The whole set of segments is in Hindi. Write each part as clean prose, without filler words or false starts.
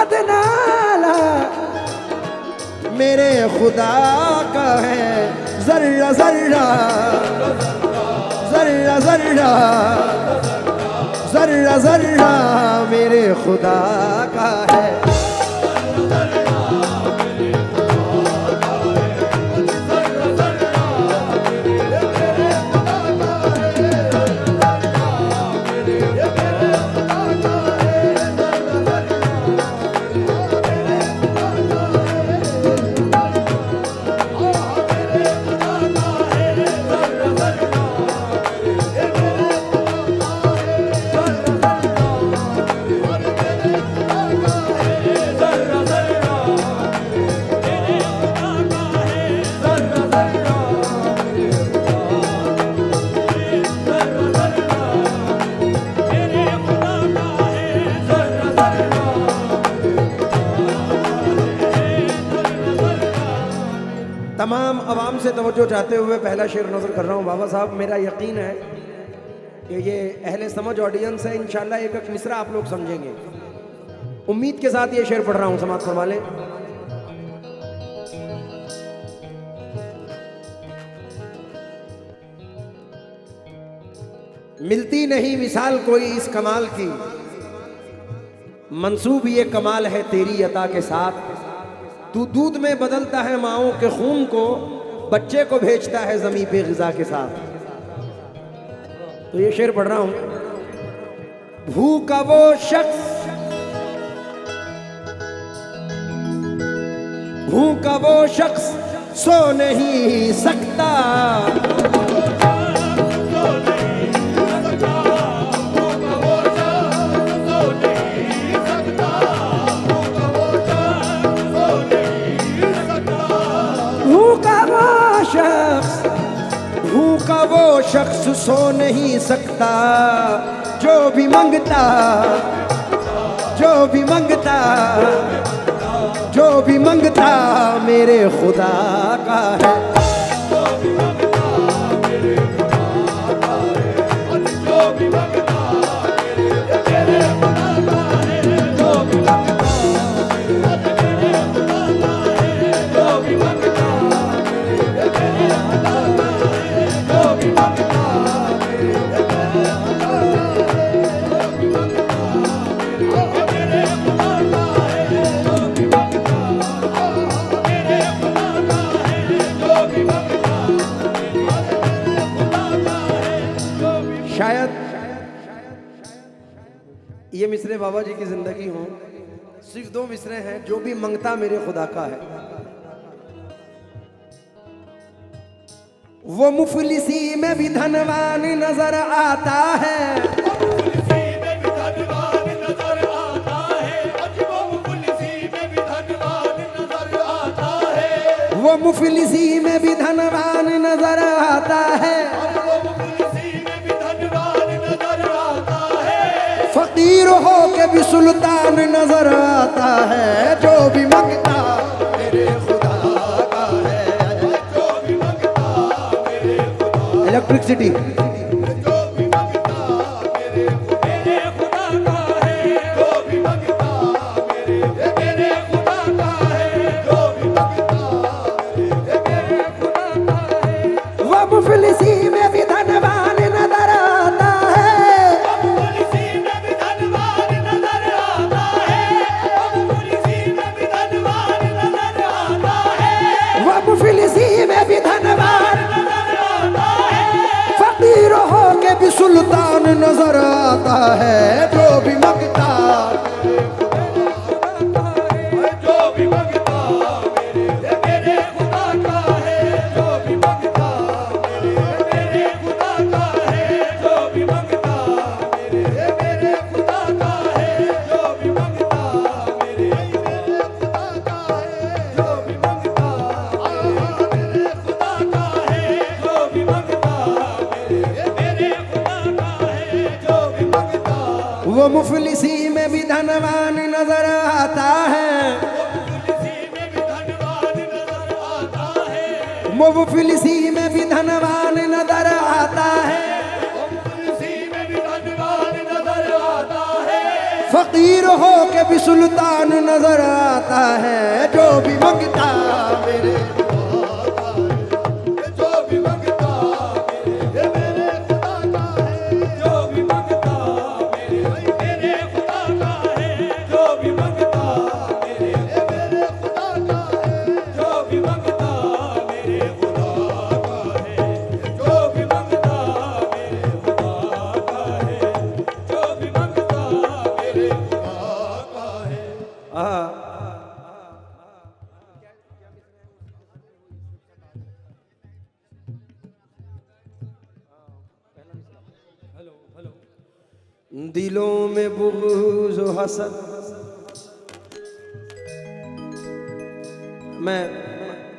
अदनाला मेरे खुदा का है जर्रा जर्रा जर्रा जर्रा जर्रा जर्रा मेरे खुदा का है। तमाम आवाम से तवज्जो चाहते हुए पहला शेर नज़र कर रहा हूँ। बाबा साहब, मेरा यकीन है कि ये अहले समझ ऑडियंस है, इंशाल्लाह एक एक मिसरा आप लोग समझेंगे। उम्मीद के साथ ये शेर पढ़ रहा हूँ, समाअत फरमा लें। मिलती नहीं मिसाल कोई इस कमाल की, मंसूब ये कमाल है तेरी अता के साथ। तू दूध में बदलता है माओं के खून को, बच्चे को भेजता है जमीन पे ग़िज़ा के साथ। तो ये शेर पढ़ रहा हूं। भूखा वो शख्स, भूखा वो शख्स सो नहीं सकता, भूखा वो शख्स सो नहीं सकता, जो भी मंगता, जो भी मंगता, जो भी मंगता मेरे खुदा का है। शायद ये मिसरे बाबा जी की जिंदगी हो, सिर्फ दो मिसरे हैं, जो भी मंगता मेरे खुदा का है। वो मुफलिसी में भी धनवान नजर आता है, वो मुफलिसी में भी धनवान नजर आता है, फकीर हो के भी सुल्तान नजर आता है। जो भी मंगता मेरे खुदा का है, जो भी मंगता मेरे खुदा। इलेक्ट्रिसिटी सुल्तान नजर आता है। जो भी मंगता, जो भी मंगता मेरे खुदा का है, जो भी मंगता मेरे खुदा का है, जो भी मंगता मेरे खुदा का है, जो भी मंगता मेरे खुदा का है, जो भी मंगता मेरे खुदा का है, जो भी मंगता वो मुफलिसी में भी धनवान नजर आता है, वो मुफलिसी में भी धनवान नजर आता है, फकीर हो के भी सुल्तान नजर आता है। जो भी मंगता मेरे जो भी मंगता मेरे खुदा का है। जो भी मंगता मेरे खुदा का है। जो भी मंगता मेरे खुदा का है। जो भी मंगता मेरे खुदा का है। जो भी मंगता मेरे खुदा का है। जो भी मंगता मेरे खुदा का है। दिलों में बुग़्ज़ व हसद। मैं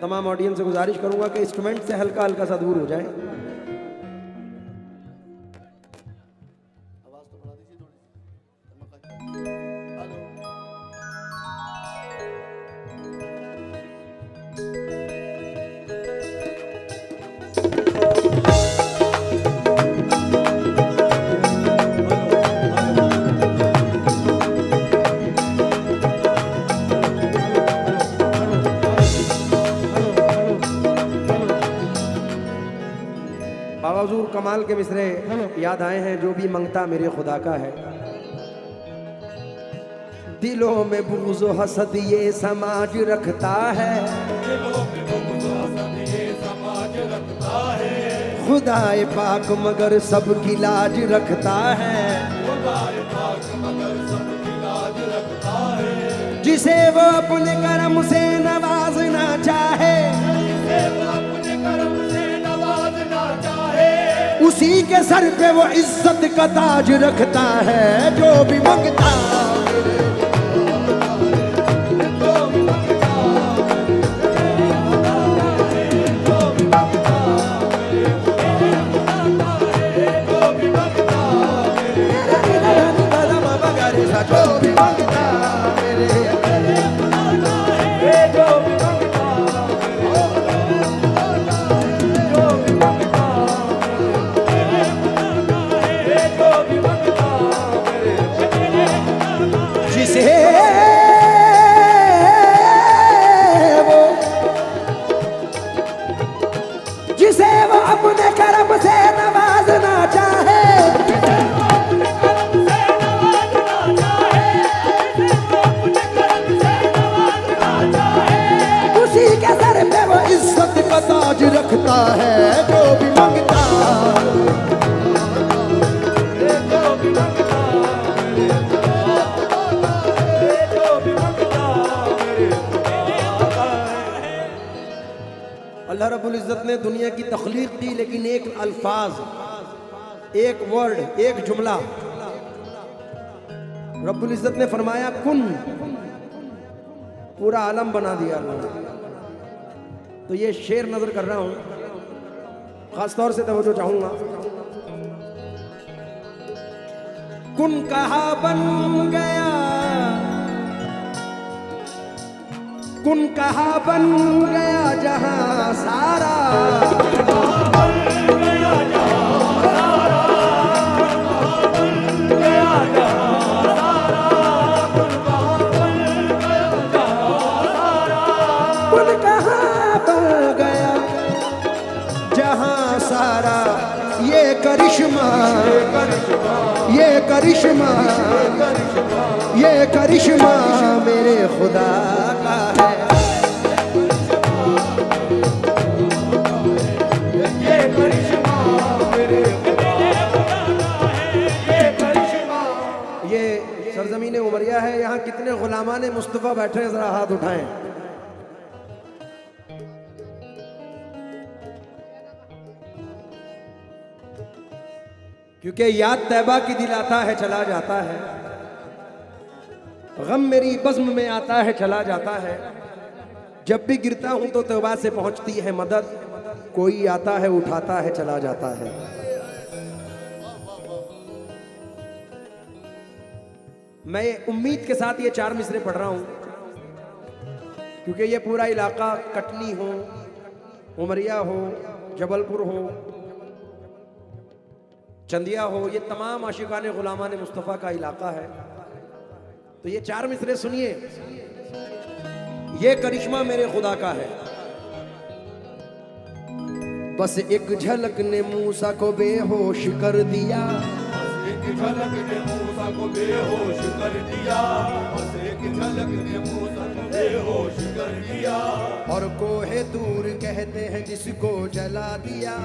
तमाम ऑडियंस से गुजारिश करूंगा कि इंस्ट्रूमेंट से हल्का हल्का सा दूर हो जाए। बाबा हुजूर कमाल के मिसरे याद आए हैं। जो भी मंगता मेरे खुदा का है। दिलों में बुग़्ज़ व हसद ये समाज रखता है। दिलों में बुग़्ज़ व हसद ये समाज रखता है। खुदाए पाक मगर सबकी लाज रखता है। खुदाए पाक मगर सबकी लाज रखता है। जिसे वो अपने करम से नवाजना चाहे, जिसे वो अपने करम से नवाजना चाहे, उसी के सर पे वो इज्जत का ताज रखता है। जो भी मंगता जो भी मंगता जो भी मंगता मेरे खुदा का है। जो भी मंगता जो भी मंगता मेरे जो भी मंगता जो भी मंगता जो भी मंगता जिसे वो जिसे वो अपने करम से नवाजना चाहे, उसी के सर पे वो इज्जत का ताज रखता है। जो भी मंगता जो भी मंगता जो भी मंगता मेरे खुदा का है। अल्लाह रब्बुल इज़्ज़त ने दुनिया की तख्लीक की, लेकिन एक अल्फाज, एक वर्ड, एक जुमला रब्बुल इज़्ज़त ने फरमाया कुन, पूरा आलम बना दिया अल्लाह ने। तो ये शेर नजर कर रहा हूं, खास तौर से तवज्जो चाहूंगा। कुन कहा बन गया, कुन कहा बन गया जहां सारा, कुन कहा बन गया जहां सारा। ये करिश्मा, ये करिश्मा, ये करिश्मा मेरे खुदा का है। ये करिश्मा मेरे खुदा का है। ये करिश्मा ये सरजमीन उमरिया है। यहाँ कितने गुलामान मुस्तफ़ा बैठे हैं, जरा हाथ उठाएं। क्योंकि याद तैबा की दिलाता है चला जाता है, गम मेरी बज़्म में आता है चला जाता है। जब भी गिरता हूं तो तौबा से पहुंचती है मदद, कोई आता है उठाता है चला जाता है। मैं उम्मीद के साथ ये 4 मिसरे पढ़ रहा हूं, क्योंकि ये पूरा इलाका कटनी हो, उमरिया हो, जबलपुर हो, चंदिया हो, ये तमाम आशिकाने गुलामान मुस्तफ़ा का इलाका है। तो ये 4 मिसरे सुनिए। ये करिश्मा मेरे खुदा का है, बस एक झलक ने मूसा को बेहोश कर दिया। एक झलक ने मूसा को बेहोश कर दिया, बस एक झलक ने मूसा को बेहोश कर दिया। और कोहे दूर कहते हैं जिसको जला दिया,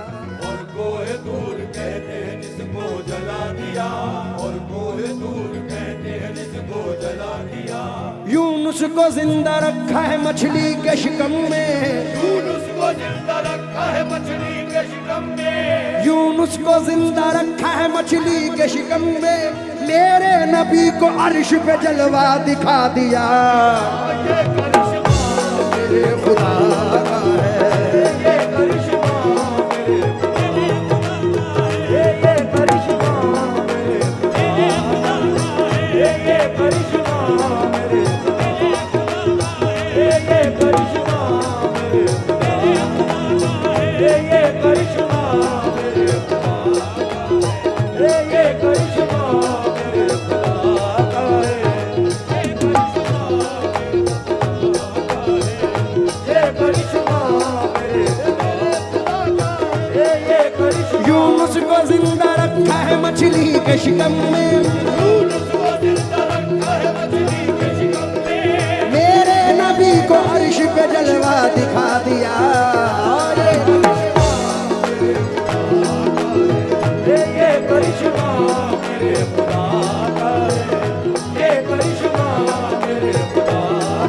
और कोहे दूर कहते हैं जिसको जला दिया, और कोहे दूर कहते हैं जिसको जला दिया। यूनुस को जिंदा रखा है मछली के शिकम में, यूनुस को जिंदा रखा है मछली के शिकम में, यूनुस को जिंदा रखा है मछली के शिकम में। मेरे नबी को अर्श पे जलवा दिखा दिया। ये करिश्मा मेरे खुदा का है, ये करिश्मा मेरे ये करिश्मा मेरे ये करिश्मा मेरे ये करिश्मा मेरे ये करिश्मा मेरे ये करिश्मा मेरे खुदा का है। ये करिश्मा मेरे ये करिश्मा यूनुस को जिंदा रखा है मछली के शिकम में। यूनुस को जिंदा रखा है मछली के शिकम में। मेरे नबी को अर्श पे जलवा दिखा दिया। ये करिश्मा मेरे खुदा का है, ये करिश्मा मेरे खुदा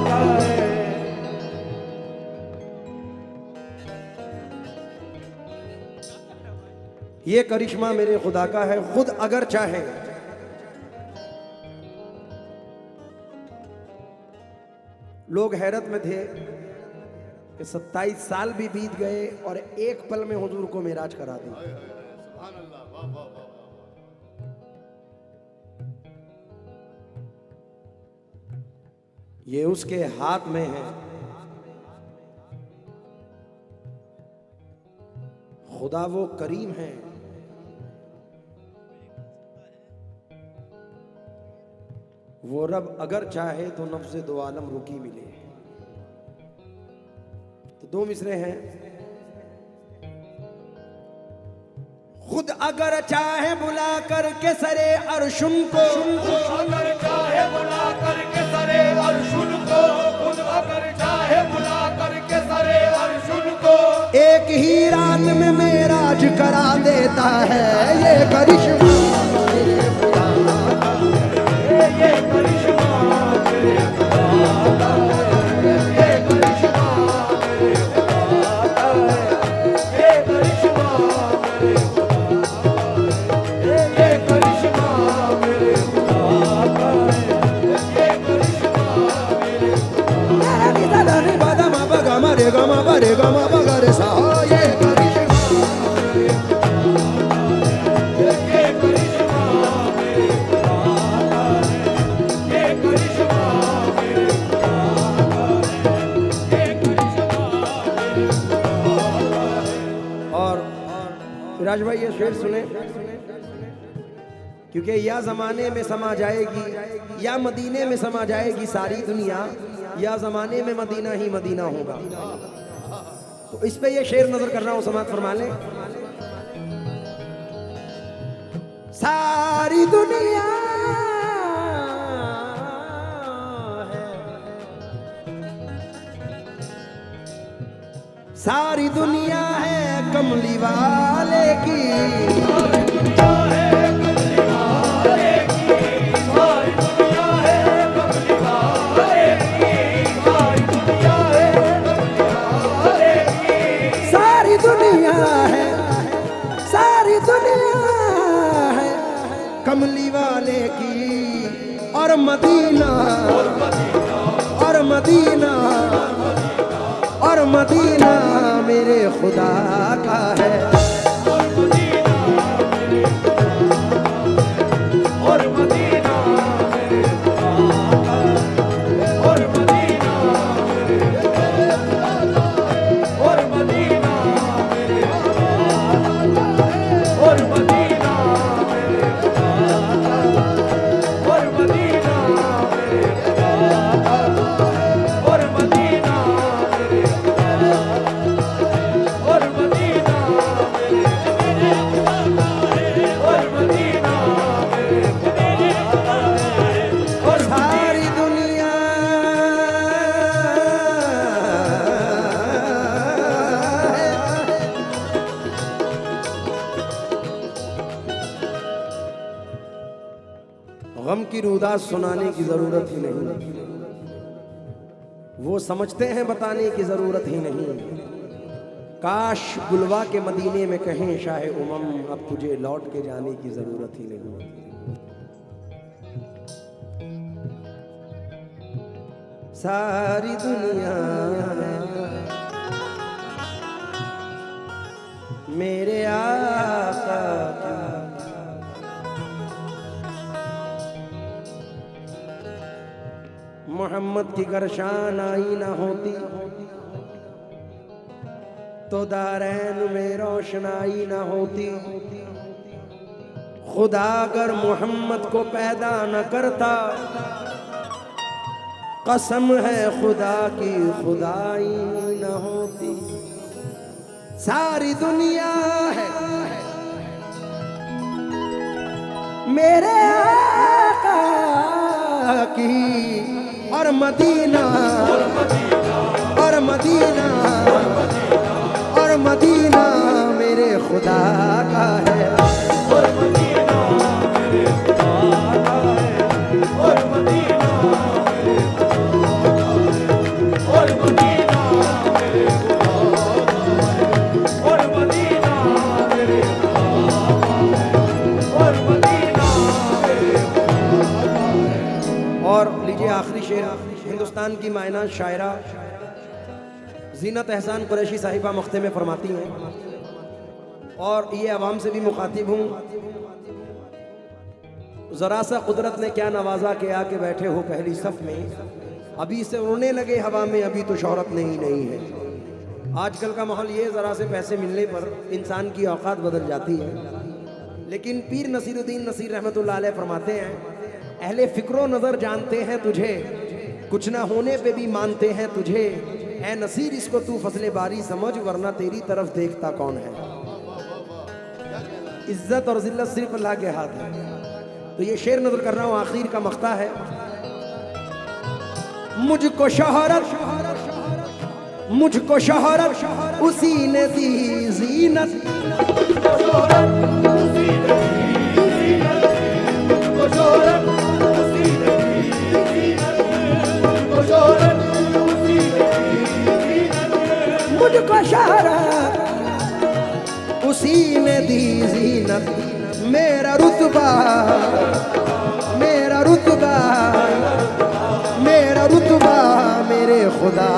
का है। ये करिश्मा मेरे खुदा का है, खुद अगर चाहे लोग हैरत में थे कि 27 साल भी बीत गए और एक पल में हुजूर को मेराज करा दी। ये उसके हाथ में है। खुदा वो करीम है, वो रब अगर चाहे तो नफ्ज़े दो आलम रुकी मिले। तो 2 मिसरे हैं। खुद अगर चाहे बुला करके सरे अर्शुन को, अगर चाहे बुला करके सरे अर्शुन को, खुद अगर चाहे बुला करके सरे अर्शुन को, एक ही रात में मेराज करा देता है। ये करिश्मा मेरे खुदा का है। ये करिश्मा मेरे खुदा का है, ये करिश्मा मेरे खुदा का है, ये करिश्मा मेरे ये करिश्मा मेरे खुदा का है, ये करिश्मा मेरे रे गमा बरे गमा बगरे सा। ये करिश्मा ये करिश्मा मेरे खुदा का है, ये करिश्मा मेरे खुदा का है, ये करिश्मा मेरे खुदा का है। और फिराज भाई ये शेर सुने, क्योंकि या जमाने में समा जाएगी या मदीने में समा जाएगी सारी दुनिया, या जमाने में मदीना ही मदीना होगा। तो इस पे ये शेर नजर कर रहा हूं, समात फरमा ले। सारी दुनिया है, सारी दुनिया है कमली वाले की। सारी दुनिया है कमली वाले की, सारी दुनिया है कमली वाले की, सारी दुनिया है कमली वाले की, सारी दुनिया है, सारी दुनिया है कमली वाले की। और मदीना और मदीना और मदीना मेरे खुदा का है। और मदीना मेरे खुदा का है, और मदीना मेरे खुदा का है, और मदीना मेरे खुदा का है, और मदीना मेरे खुदा का है, और मदीना मेरे रुदास सुनाने की जरूरत ही नहीं, वो समझते हैं बताने की जरूरत ही नहीं। काश गुलवा के मदीने में कहें शाहे उमम, अब तुझे लौट के जाने की जरूरत ही नहीं। सारी दुनिया मेरे आका मोहम्मद की गर शान आई ना होती तो दारैन में रोशनाई ना होती। खुदा अगर मोहम्मद को पैदा न करता, कसम है खुदा की खुदाई न होती। सारी दुनिया है मेरे आका की, और मदीना और मदीना और मदीना मेरे खुदा का है। और मदीना मेरे खुदा का है, और मदीना मेरे खुदा का है, और मदीना मेरे खुदा का है, और मदीना मेरे खुदा का है, और मदीना मेरे खुदा का है। और लीजिए आखिरी शेर, हिंदुस्तान की मायना शायरा जीनत एहसान कुरैशी साहिबा मख्ते में फरमाती हैं, और ये अवाम से भी मुखातिब हूँ। ज़रा सा कुदरत ने क्या नवाजा के आके बैठे हो पहली सफ में, अभी से उड़ने लगे हवा में, अभी तो शोहरत नहीं है। आजकल का माहौल ये, ज़रा से पैसे मिलने पर इंसान की औकात बदल जाती है। लेकिन पीर नसीरुद्दीन नसीर रहमतुल्लाह अलैह फरमाते हैं, अहले फिक्रो नज़र जानते हैं तुझे, कुछ ना होने पे भी मानते हैं तुझे। ऐ नसीर इसको तू फसले बारी समझ, वरना तेरी तरफ देखता कौन है। इज्जत और जिल्लत सिर्फ अल्लाह के हाथ है। तो ये शेर नजर कर रहा हूँ, आखिर का मख्ता है। मुझको शोहरत उसी ने दी जीनत, मुझको शोहरत उसी ने दी जीनत, मेरा रुतबा मेरा रुतबा मेरा रुतबा मेरे खुदा